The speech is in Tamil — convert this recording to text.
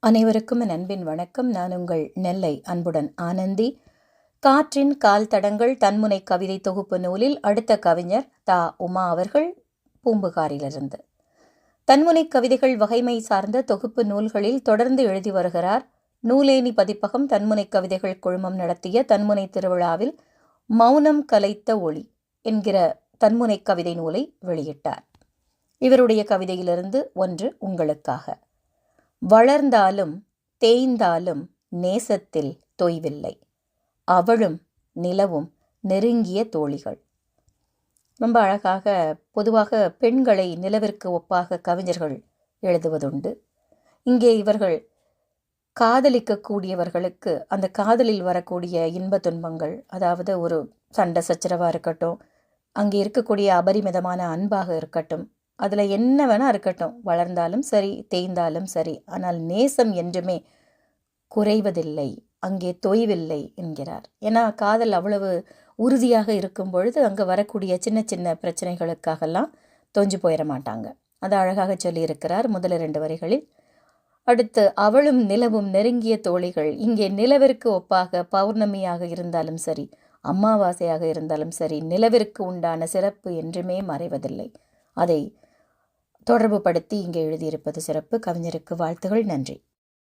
அனைவருக்கும் என் அன்பின் வணக்கம். நான் உங்கள் நெல்லை அன்புடன் ஆனந்தி. காற்றின் கால் தடங்கள் தன்முனை கவிதை தொகுப்பு நூலில் அடுத்த கவிஞர் தா. உமா அவர்கள், பூம்புகாரிலிருந்து. தன்முனை கவிதைகள் வகைமை சார்ந்த தொகுப்பு நூல்களில் தொடர்ந்து எழுதி வருகிறார். நூலேணி பதிப்பகம் தன்முனை கவிதைகள் குழுமம் நடத்திய தன்முனை திருவிழாவில் மௌனம் கலைத்த ஒளி என்கிற தன்முனை கவிதை நூலை வெளியிட்டார். இவருடைய கவிதையிலிருந்து ஒன்று உங்களுக்காக. வளர்ந்தாலும் தேய்ந்தாலும் நேசத்தில் தொய்வில்லை, அவளும் நிலவும் நெருங்கிய தோழிகள். ரொம்ப அழகாக, பொதுவாக பெண்களை நிலவிற்கு ஒப்பாக கவிஞர்கள் எழுதுவதுண்டு. இங்கே இவர்கள் காதலிக்கக்கூடியவர்களுக்கு அந்த காதலில் வரக்கூடிய இன்ப துன்பங்கள், அதாவது ஒரு சண்டை சச்சரவாக இருக்கட்டும், அங்கே இருக்கக்கூடிய அபரிமிதமான அன்பாக இருக்கட்டும், அதில் என்ன வேணால் இருக்கட்டும், வளர்ந்தாலும் சரி தேய்ந்தாலும் சரி, ஆனால் நேசம் என்றுமே குறைவதில்லை, அங்கே தொய்வில்லை என்கிறார். ஏன்னா காதல் அவ்வளவு உறுதியாக இருக்கும் பொழுது அங்கே வரக்கூடிய சின்ன சின்ன பிரச்சனைகளுக்காகலாம் தொஞ்சு போயிட மாட்டாங்க. அதை அழகாக சொல்லியிருக்கிறார் முதல் 2 வரிகளில். அடுத்து, அவளும் நிலவும் நெருங்கிய தோழிகள். இங்கே நிலவிற்கு ஒப்பாக பௌர்ணமியாக இருந்தாலும் சரி, அமாவாசையாக இருந்தாலும் சரி, நிலவிற்கு உண்டான சிறப்பு என்றுமே மறைவதில்லை. அதை தொடர்பு படுத்தி இங்கே எழுதியிருப்பது சிறப்பு. கவிஞருக்கு வாழ்த்துகள். நன்றி.